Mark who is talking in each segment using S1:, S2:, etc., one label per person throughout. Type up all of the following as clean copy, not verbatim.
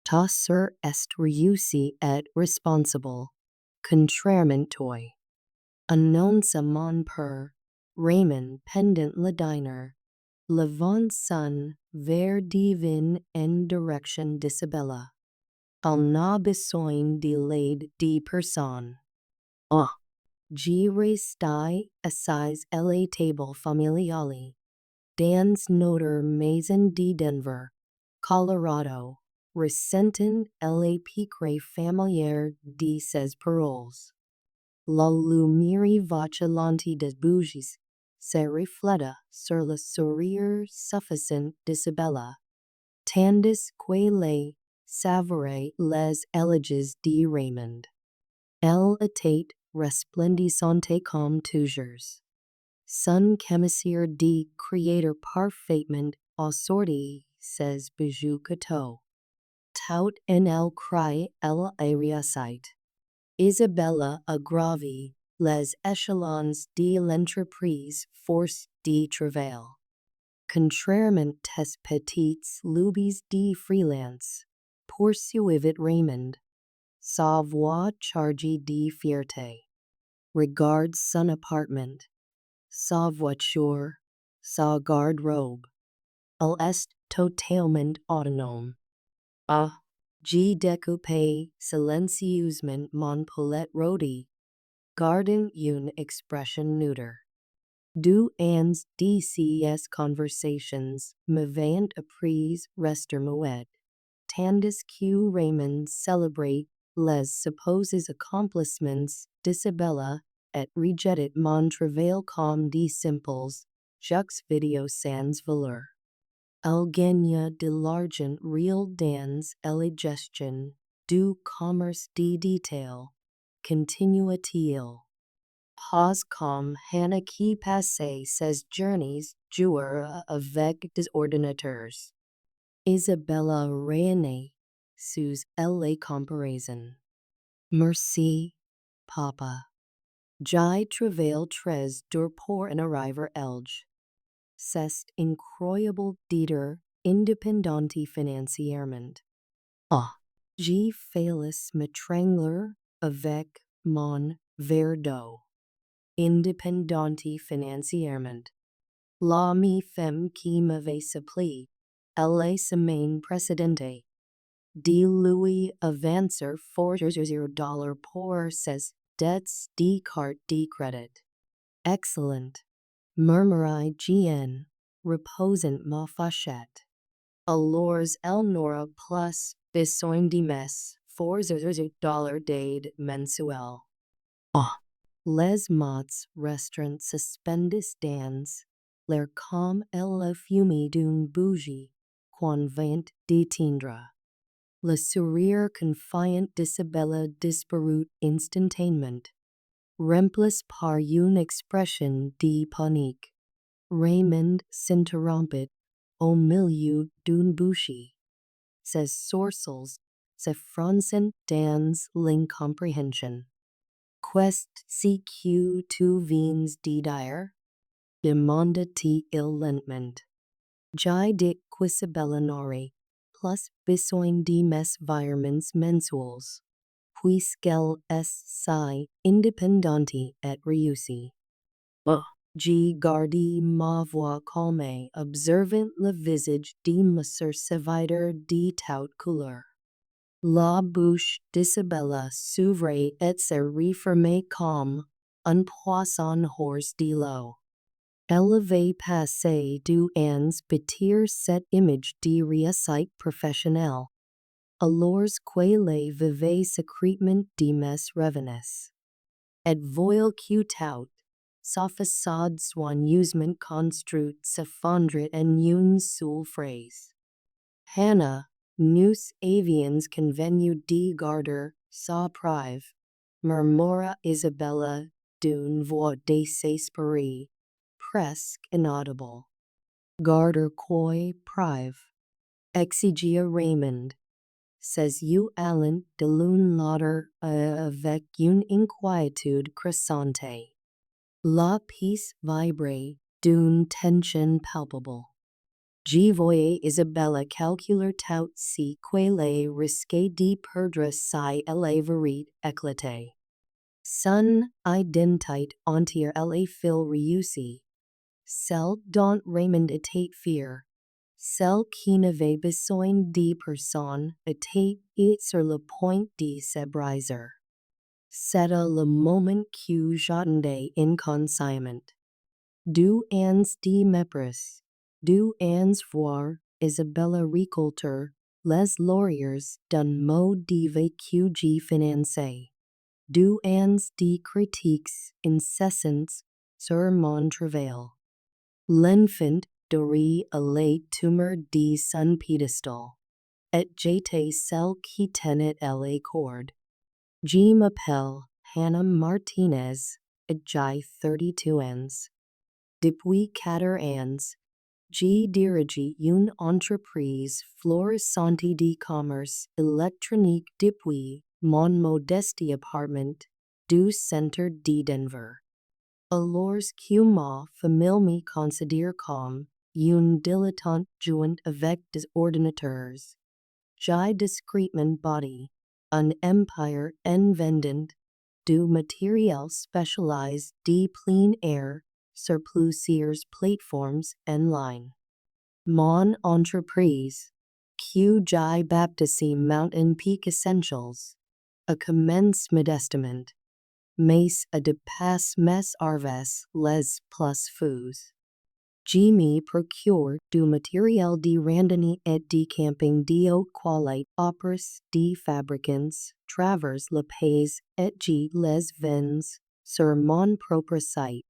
S1: Ta sœur est réussie et responsable, contrairement toi. Annonce mon père, Raymond pendant le dîner, le vent son vers divin en direction d'Isabella. Elle n'a besoin de l'aide de personne. Ah! J'ai resté assise à la table familiale, dans notre maison de Denver, Colorado, ressentant le piquet familier de ses paroles. La lumière vacillante des bougies se refléta sur le sourire suffisant d'Isabella, tandis qu'elle savourait les éloges de Raymond. Elle était resplendissante comme toujours. Son commissaire de créateur parfaitement assorti ses bijoux coteaux. Tout en elle crie elle a réussi. Isabella a gravi les échelons de l'entreprise force de travail. Contrairement tes petites lubies de freelance, poursuivit Raymond, sa voix chargée de fierté. Regarde son appartement, sa voiture, sa garde-robe. Elle est totalement autonome. Ah! J'ai découpé silencieusement mon poulet rôti, gardant une expression neutre. Deux ans de ces conversations m'avaient appris rester muet, tandis que Raymond célébrait les supposés accomplissements d'Isabella et rejetait mon travail comme de simples jeux vidéo sans valeur. Elle gagna de l'argent réel dans la gestion du commerce de détail, continua-t-il. Pas comme Hannah qui passait ses journées jouer avec des ordinateurs. Isabella rayonnait sous les comparaisons. Merci, papa. J'ai travaillé très dur pour en arriver elge. C'est incroyable d'être indépendante financièrement. Ah! J'ai failli m'étrangler avec mon verre d'eau. Indépendante financièrement. La mi femme qui m'avait supplie, la semaine précédente, de lui avancer $4 pour ses dettes de carte de crédit. Excellent, murmurai Jeanne, reposant ma fachette. Alors elle n'aura plus besoin de mes $4 d'aide mensuelle. Ah! Les mots restreints suspendis dans l'air comme le fumée d'une bougie qu'on vient d'éteindre. Le sourire confiant d'Isabella disparut instantanément, remplacé par une expression de panique. Raymond s'interrompit au milieu d'une bouchée. Ses sourcils se fronçaient dans l'incompréhension. Qu'est-ce que tu viens de dire? Demanda-t-il lentement. J'ai dit qu'Isabella n'aurait plus besoin de mes virements mensuels, puisqu'elle est si indépendante et réussie. Oh! J'ai gardé ma voix calmée, observant le visage de ma sœur sévère de toute couleur. La bouche d'Isabella s'ouvrait et se refermait comme un poisson hors de l'eau. Elle avait passé 2 ans bâtir cette image de réussite professionnelle. Alors qu'elle vivait secrètement de mes revenus. Et voyait que tout, sa façade soigneusement construite s'effondrait en une seule phrase. Hannah, nous avions convenu de garder sa prive, murmura Isabella d'une voix désespérée, presque inaudible. Garder quoi prive? Exigia Raymond. Ses yeux allant de l'un l'autre avec une inquiétude crescente. La pièce vibrait d'une tension palpable. G voye Isabella calcular tout si quelle risque de perdre si elle verit éclater. Son identite entière elle fil réussie. Celle dont Raymond était fier. Celle qui n'avait besoin de personne était sur le point de se briser. C'était le moment que j'attendais inconsciemment. Du ans de mépris, du ans voir Isabella récolter les lauriers d'un mode de vécu financé. Du ans de critiques incessants sur mon travail. L'enfant dorit aller tumeur de son pédestal. Et j'étais celle qui tenait les cordes. Je m'appelle Hannah Martinez et j'ai 32 ans. Depuis 4 ans, j'ai dirigé une entreprise florissante de commerce électronique depuis mon modeste appartement du centre de Denver. Alors que ma famille me considère comme une dilettante jouant avec des ordinateurs, j'ai discrètement bâti un empire en vendant du matériel spécialisé de plein air sur plusieurs plateformes en ligne. Mon entreprise, que j'ai baptisée Mountain Peak Essentials, a commence modestement, mais a dépasse mes arves les plus fous. Je me procure du matériel de randonnée et de camping de haute qualité auprès de fabricants travers le pays et je les vends sur mon propre site,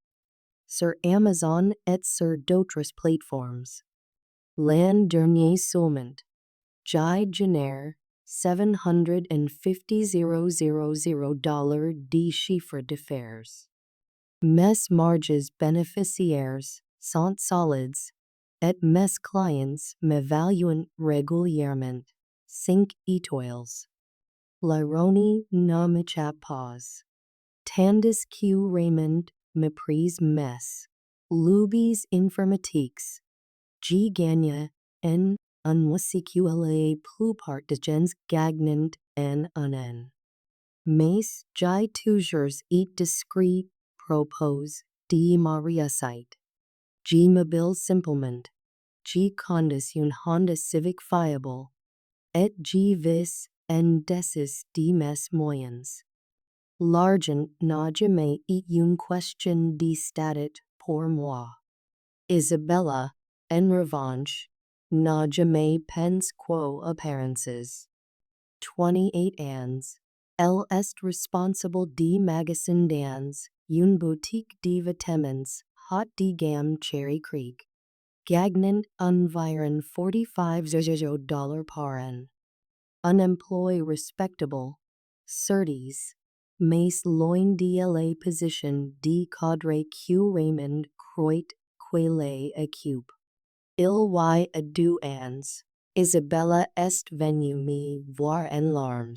S1: sur Amazon et sur d'autres plateformes. L'an dernier seulement, j'ai généré $750,000 de chiffre d'affaires. Mes marges bénéficiaires sont solides, et mes clients m'évaluent régulièrement 5 étoiles. L'ironie ne m'échappe pas. Tandis que Raymond méprise mes lubies informatiques, je gagne en un mois que la plupart des gens gagnent en un an. Mais j'ai toujours été discret propos de ma réussite. Je m'habille simplement, je conduis une Honda Civic fiable, et je vis en dessus de mes moyens. L'argent n'a jamais été une question de statut pour moi. Isabella, en revanche, n'a jamais pensé qu'aux apparences. 28 ans, elle est responsable de magasin dans une boutique de vêtements haut de gamme Cherry Creek, gagnant environ $45,000 par an. Un emploi respectable, certes, mais loin de la position de cadre que Raymond croit qu'elle occupe. Il y a 2 ans, Isabella est venue me voir en larmes.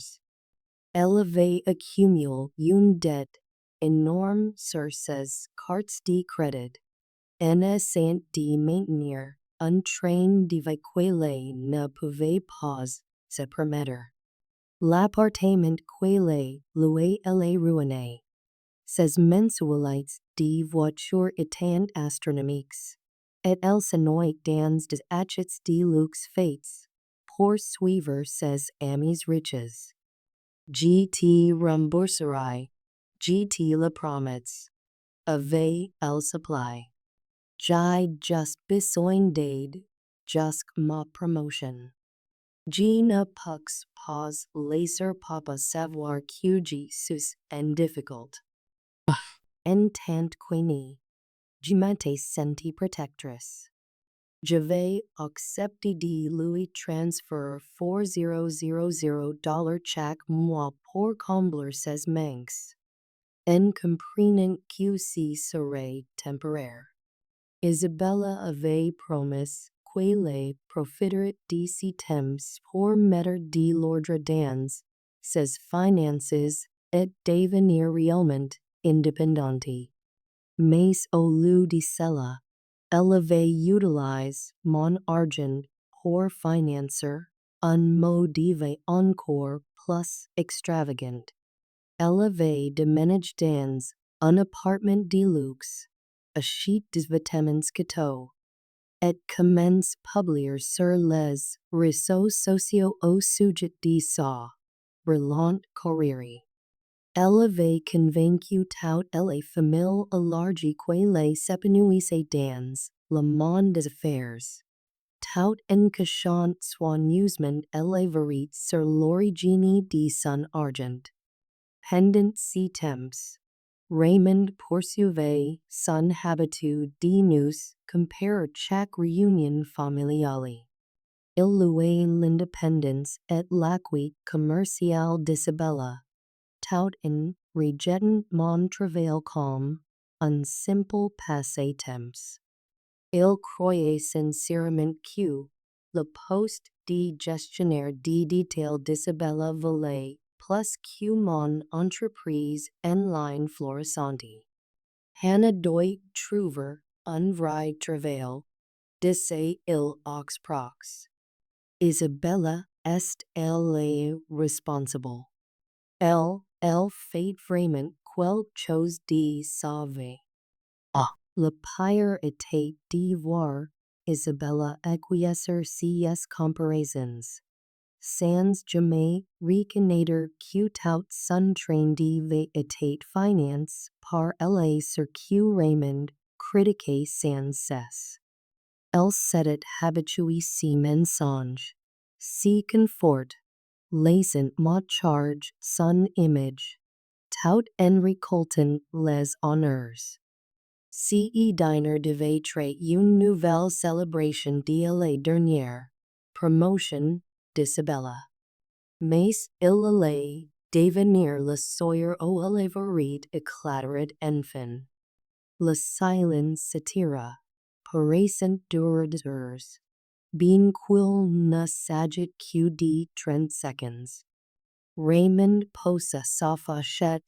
S1: Elle avait accumulé une dette énorme sur ses cartes de crédit, en essayant de maintenir un train de vie qu'elle ne pouvait pas se permettre. L'appartement qu'elle louait elle ruiné. Ses mensualités de voiture étaient astronomiques, et elle s'ennuie dans des achats de luxe faits pour suivre ses amis riches. Je te rembourserai, je te le promets. Avec elle supply. J'ai juste besoin d'aide, jusqu'à ma promotion. Je ne peux pas laisser papa savoir que je suis en difficulté. En tant qu'aînée, je m'étais sentie protectrice. Je vais accepter de lui transférer $4,000 chaque mois pour combler ses manques, en comprenant que ce serait temporaire. Isabella avait promis qu'elle profiterait de ce temps pour mettre de l'ordre dans ses finances et devenir réellement indépendante. Mais au lieu de cela, Elevate utilize, mon argent, pour financer, un motive encore plus extravagant. Elevate de ménage dans, un appartement de luxe, a sheet des vêtements cateaux, et commence publier sur les réseaux sociaux au sujet de sa brillante carrière. Elevate convaincu tout les familles élargies quelle s'épanouissent dans le monde des affaires. Tout en cachant soigneusement les vérités sur l'origine de son argent. Pendant ces temps, Raymond poursuivait son habitude de nous comparer chaque réunion familiale. Il louait l'indépendance et l'acquis commercial d'Isabella, tout en rejetant mon travail comme un simple passatemps. Il croyait sincèrement que le poste de gestionnaire de détail d'Isabella valait plus que mon entreprise en ligne florissante. Hannah doit trouver un vrai travail, disait il aux prox. Isabella est elle responsable. Elle fait vraiment quelque chose de sauvé. Le pire était de voir Isabella acquiescer ces comparaisons, sans jamais reconnaître que tout son train de vie était finance par elle sur que Raymond critiquait sans cesse. Elle s'était habituée ces mensonges, si confort, laissant ma charge son image, tout en récoltant les honneurs. Ce dîner devait être une nouvelle célébration de la dernière promotion d'Isabella. Mais il allait devenir le sœur où elle avait éclaté enfin. Le silence s'étira, paraissant durer des heures, bien qu'il ne s'agit que de 30 secondes. Raymond posa sa fourchette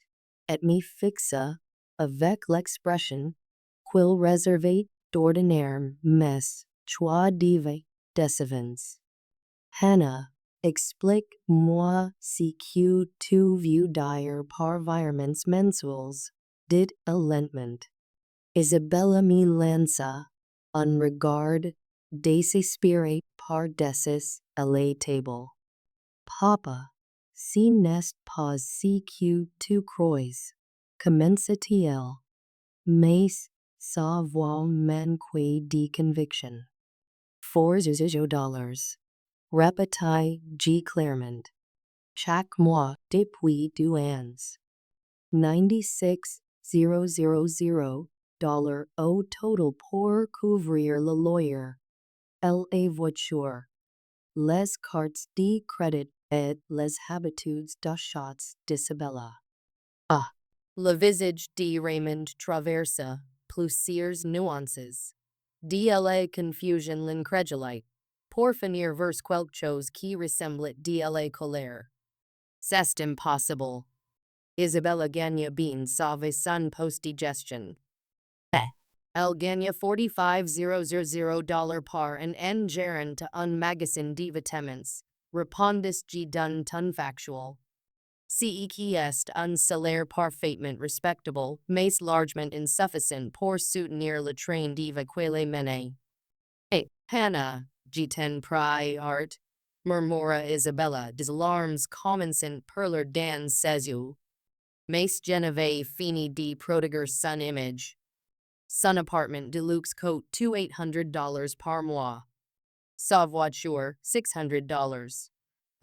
S1: et me fixa avec l'expression qu'il réservait d'ordinaire mais choix de décevants. Hannah, explique-moi ce que tu veux dire par virements mensuels, dit-il lentement. Isabella me lança un regard désespéré par-dessus la table. Papa, ce n'est pas ce que tu crois, commença-t-il, mais sa voix manquait de conviction. $4, répétai-je clairement. Chaque mois depuis 2 ans. 96,000 dollars au total pour couvrir le loyer, la voiture, les cartes de crédit et les habitudes d'achat d'Isabella. Le visage de Raymond traversa plusieurs nuances. De la confusion l'incrédulité, pour finir vers quelque chose qui ressemblait de la colère. C'est impossible. Isabella gagna bien sauve son poste de gestion. Elle gagna $45,000 par an en gérant un magasin de vêtements, répondis-je d'un ton factuel. Ce qui est un salaire parfaitement respectable, mais largement insuffisant pour soutenir le train de vie qu'elle menait. Hannah, je t'en prie art, murmura Isabella, des larmes commençant perler dans ses yeux. Mais Geneviève finit de prodiguer son image. Son appartement de luxe coûte $800 par mois. Sa voiture, $600.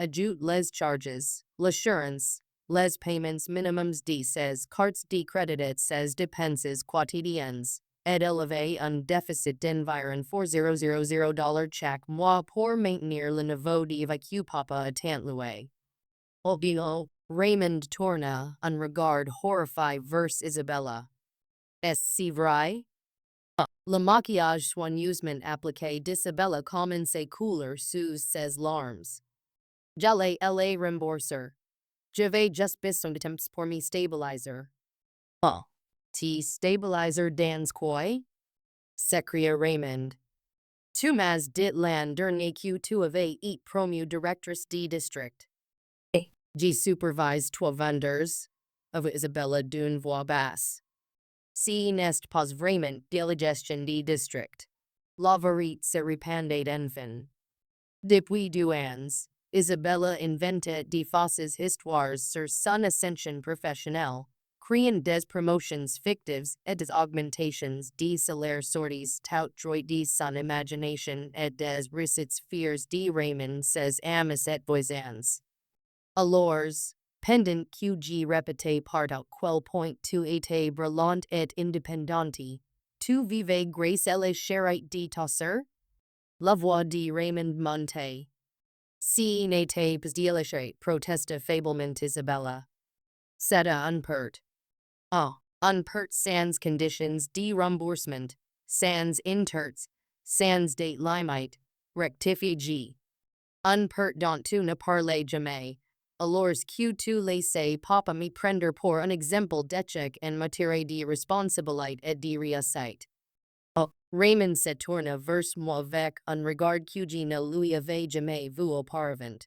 S1: Ajoute les charges, l'assurance, les payments minimums de ses cartes de crédit et ses dépenses quotidiennes, et élevé un déficit d'environ $4,000 chaque mois pour maintenir le niveau de vie que papa attend loué. Raymond tourna un regard horrifié vers Isabella. Est-ce vrai? Le maquillage soigneusement appliqué d'Isabella commence à couler sous ses larmes. J'allais la rembourser. J'avais juste besoin de temps pour me stabiliser. Te stabiliser dans quoi? Secrete Revenge. Tu m'as dit l'an dernier que tu avais été promu directrice de district. J'ai supervised 12 vendors of Isabella d'une voix basse. Si n'est pas vraiment de la gestion de district. La vérité se répandait enfin. Depuis 2 ans, Isabella inventait de fausses histoires sur son ascension professionnelle, créant des promotions fictives et des augmentations de salaire sorties tout droit de son imagination et des récits fiers de Raymond ses amis et voisins. Alors, pendant que je répétais par quel point tu étais brillante et indépendante, tu vivais grâce à la charité de ta sœur? La voix de Raymond montait. Si n'était pas de la charité, protesta faiblement Isabella. C'était un perte. Un perte sans conditions de remboursement, sans interts, sans date limite, rectifie. Un perte dont tu ne parlais jamais. Alors que tu laissais papa me prendre pour un exemple d'échec en matière de responsabilité et de réussite. Raymond se tourna vers moi avec un regard que je ne lui avais jamais vu auparavant.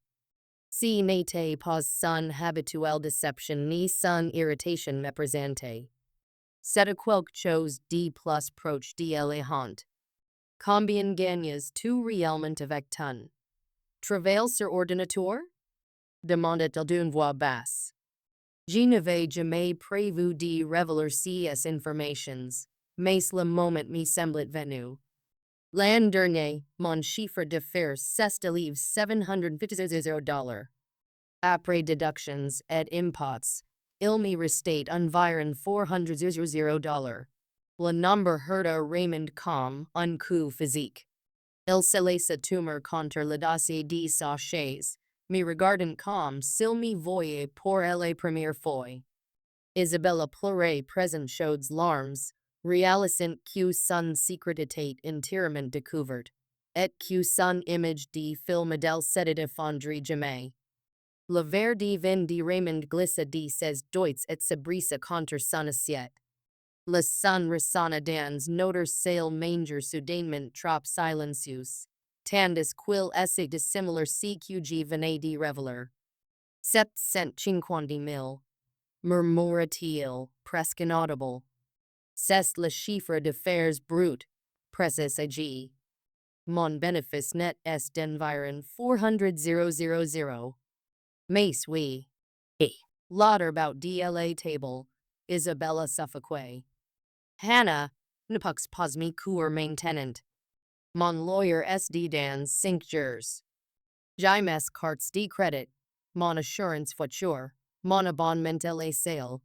S1: Si n'était pas son habituelle déception ni son irritation méprisante. C'était quelque chose de plus proche de l'éléphant. Combien gagnes-tu réellement avec ton travail sur ordinateur? Demanda-t-il d'une voix basse. Je n'avais jamais prévu de révéler ces informations, mais le moment me semblait venu. L'an dernier, mon chiffre d'affaires s'élève $750. Après deductions et impôts, il me restait environ $400. Le nombre hurta Raymond comme un coup physique. Il se laissa tomber contre le dossier de sa chaise, me regardant comme s'il me voyait pour la première fois. Isabella pleurait present chaudes larmes, réalisant que son secret était entièrement découvert, et que son image de fille modèle s'était effondrée jamais. Le verre de vin de Raymond glissa de ses doigts et se brisa contre son assiette. Le son ressonna dans notre salle manger soudainement trop silencieux, tandis qu'il essayait de simuler ce que je venais de révéler. 750 000, murmura-t-il, presque inaudible. C'est le chiffre d'affaires brut, précisa G. Mon bénéfice net est d'environ 400 000. Mais oui. Lauterbout de la table, Isabella suffoquait. Hannah, ne peux pas me cour maintenant. Mon lawyer est dans 5 jours. J'ai mes cartes de crédit, mon assurance voiture, mon abonnement à la salle.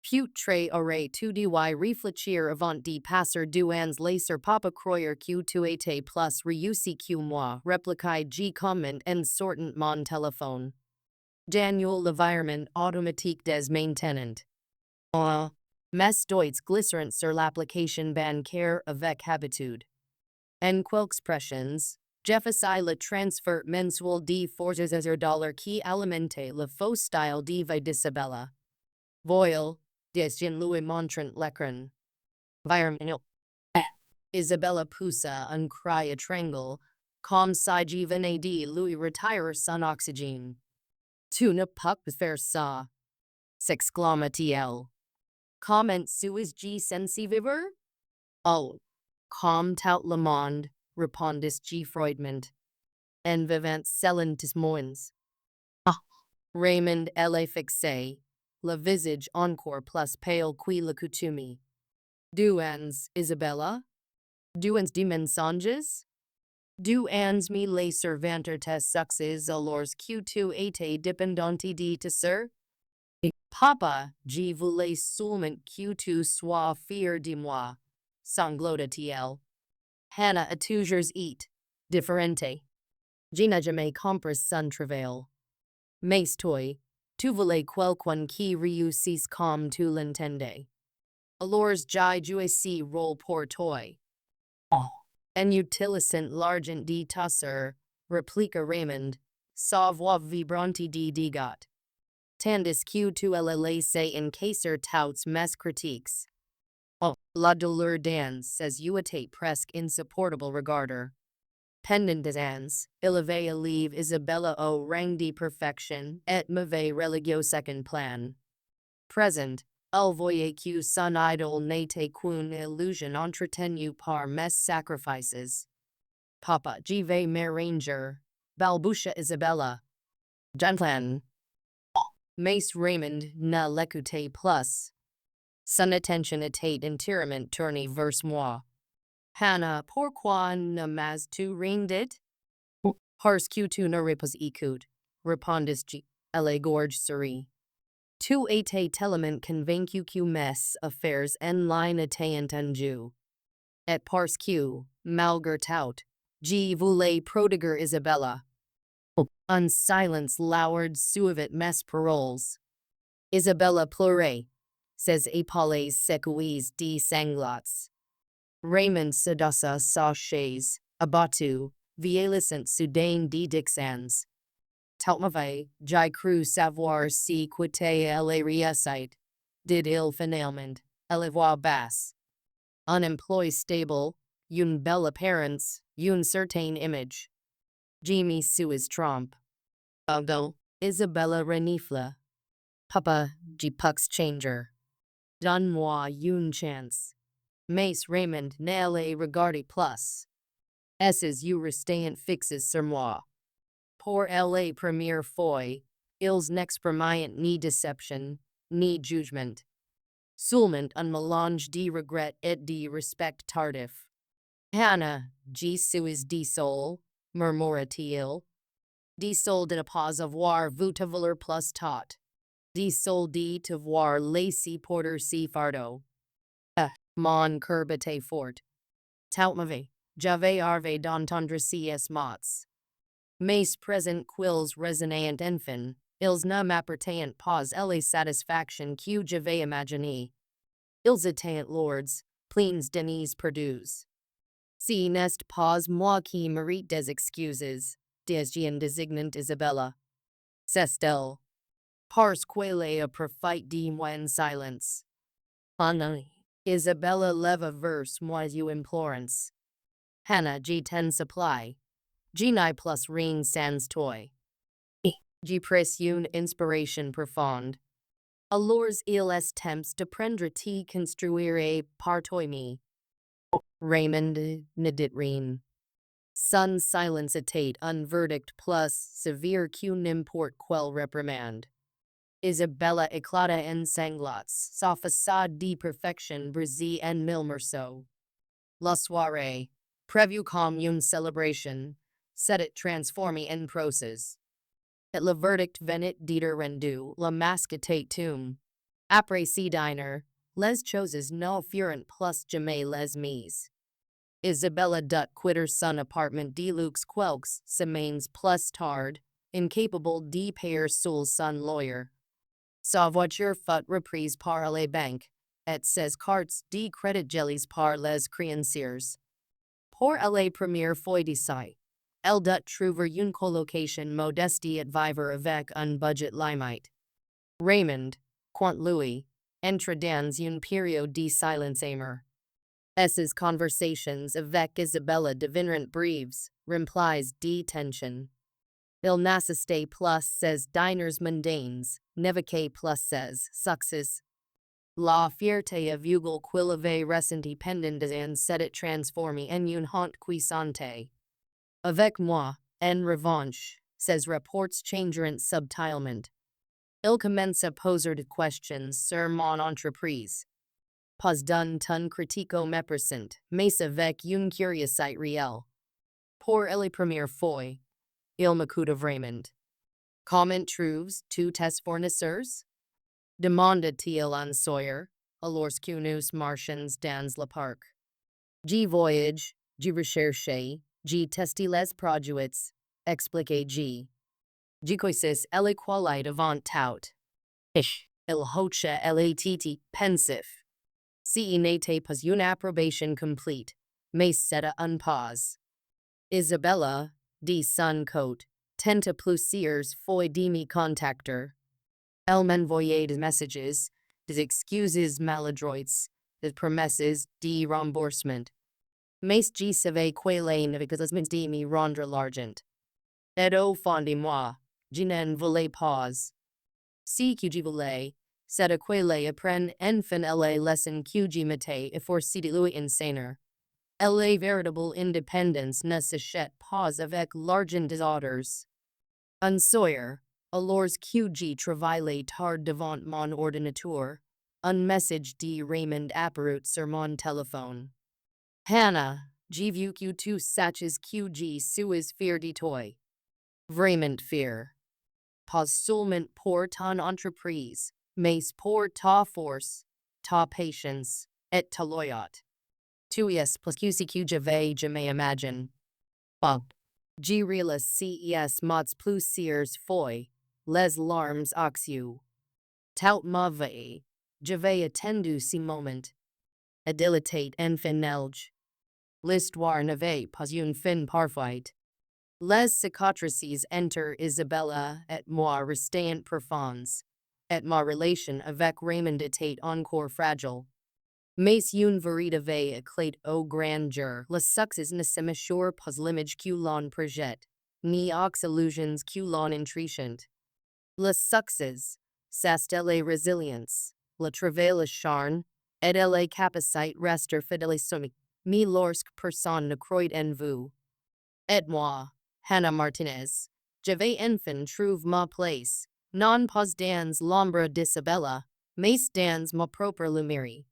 S1: Peut-être aurais-tu dû réfléchir avant de passer 2 ans laisser papa croire que tu étais plus réussi que moi, répliqua G comment en sortant mon téléphone. Daniel l'environnement automatique des maintenants. Mes doigts glisseront sur l'application bancaire avec habitude. En quelques expressions, j'effaçais le transfert mensuel de $400 qui alimentait le faux style de vie d'Isabella. Voyez, desjin lui montrant l'écran. Environnement. Isabella poussa un cri étrangle, comme si je venais de lui retirer son oxygène. Tu ne peux pas faire ça, s'exclama-t-il. Comment suis-je censé vivre? Oh, comme tout le monde, répondis-je froidement. En vivant selon tes moyens. Raymond elle fixé, le visage encore plus pâle que l'accoutumé. 2 ans, Isabella? 2 ans de mensonges? 2 ans me laisser vanter tes succès alors que tu étais dépendante de ta sœur? Papa, je voulais seulement que tu sois fier de moi, sanglota-t-il. Hannah a toujours été différente. Je n'ai jamais compris son travail. Mais toi, tu voulais quelqu'un qui réussisse comme tu l'entendais. Alors j'ai joué ce rôle pour toi. En utilisant l'argent de ta sœur, répliqua Raymond, sa voix vibrante de dégoût. Tandis que tu la laissais encaisser toutes mes critiques. Oh, la douleur dans, says uate presque insupportable regarder. Pendant des ans, il avait à leave Isabella au rang de perfection, et mauvais religio second plan. Present, elle voyait que son idole n'était qu'une illusion entretenue par mes sacrifices. Papa, je vais m'arranger, balbutia Isabella. Gentleman. Mais Raymond ne l'écoutait plus. Son attention était entièrement tournée vers moi. Hannah, pourquoi ne m'as-tu rien dit? Parce que tu ne pas écoute, répondis-je, à la gorge serrée. Tu étais tellement convaincu que mes affaires en ligne étaient entendues. Et parce que, malgré tout, je voulais prodiguer Isabella. Un silence loured suivit mes paroles. Isabella pleurait, ses épaules secouées de sanglots. Raymond s'adossa sa chaise, abattu, vieillissant soudain de dixans. Tout m'avait, j'ai cru savoir si quittait elle réussit, dit-il finalement, à la voix basse. Un emploi stable, une belle apparence, une certaine image. Je me suis trompe. Although, Isabella renifla. Papa, je pucks changer. Donne-moi une chance. Mais Raymond ne les regarde plus. Esses you restant fixes sur moi. Pour la première fois, ils n'expriment ni deception, ni jugement. Seulement un mélange de regret et de respect tardif. Hannah, je suis de sol, murmura-t-il. De sol de ne pas avoir vu te vouloir plus tôt. De sol de te voir laissé porter si fardeau. Mon cœur battait fort. Tout m'avait, j'avais arvé d'entendre ces mots. Mais présent quils résonnant enfin, ils ne m'appartiennent pas à la satisfaction que j'avais imaginée. Ils étaient lords, pleins d'années perdues. Si n'est pas moi qui mérite des excuses, disait désignant Isabella. C'est elle. Parce qu'elle a profité de moi en silence. Anna, Isabella leva vers moi you implorance. Hannah, je ten supply. Je n'ai plus rien sans toi. Je presse une inspiration profonde. Alors il est temps de prendre te construire par toi-même. Raymond ne dit rien. Son silence était un verdict plus sévère que n'importe quelle réprimande. Isabella éclata en sanglots, sa façade de perfection brisée en mille morceaux. La soirée, prévue comme une célébration, s'était transformée en procès. Et le verdict venait d'être rendu, la masque était tombée. Après ce dîner, les choses ne furent plus jamais les mêmes. Isabella dut quitter son appartement de luxe quelques semaines plus tard, incapable de payer seul son lawyer. Sa voiture fut reprise par la banque, et ses cartes de crédit gelées par les créanciers. Pour la première fois de sa, elle dut trouver une colocation modeste et vivre avec un budget limite. Raymond, quant lui, entra dans une période de silence amer. Ses conversations avec Isabella devinrent breves, remplies de tension. Il n'assistait plus ses dîners mondains, n'évoquait plus ses succès. La fierté aveugle qu'il avait ressenti pendant des ans s'était transformée en une honte cuisante. Avec moi, en revanche, ses rapports changeront subtilement. Il commence à poser des questions sur mon entreprise. Pas d'un ton critico méprisant, mais avec une curiosité réelle. Pour la première fois, il m'écoute Raymond. Comment trouves-tu tes fournisseurs? Demanda-t-il en Sawyer, alors que nous marchons dans le parc. Je voyage, je recherche, je teste les produits, expliquai-je. Je connais la qualité avant tout. Il hocha lat pensif. Si n'était pas une approbation complète, mais c'était un pause. Isabella, de son côté, tenta plusieurs fois de me contacter. Elle m'envoyait des messages, des excuses maladroites, the promesses de remboursement. Mais G savait quelle because means de me rendre l'argent. Et au fond de moi, je n'en voulais pas. Si que je voulais, c'est à quelle apprenne enfin la leçon que je m'étais efforcé de lui enseigner. La véritable indépendance ne s'achète pas avec l'argent des autres. Un soir, alors que je travaillais tard devant mon ordinateur, un message de Raymond apparut sur mon téléphone. Hannah, j'ai vu que tu saches que je suis fier de toi. Vraiment fier. Pas seulement pour ton entreprise, mais pour ta force, ta patience, et ta loyauté. Tu es plus que j'avais jamais imagine. Bon. Je réalise ces mots plusieurs fois, les larmes aux yeux. Tout ma vie, j'avais attendu ce moment. A dilatate enfin nelge. L'histoire n'avait pas une fin parfaite. Les cicatrices entre Isabella et moi restaient profondes, et ma relation avec Raymond était encore fragile. Mais une véritable éclat au grand jour, les succès ne se mesurent pas l'image que l'on projette, ni aux illusions que l'on entrechante. Les succès, c'est la résilience, le travail acharné, et la capacité rester fidèle à soi, mais lorsque personne ne croit en vous. Et moi, Hannah Martinez, j'avais enfin trouvé ma place, non pas dans l'ombre d'Isabella, mais dans ma propre lumière.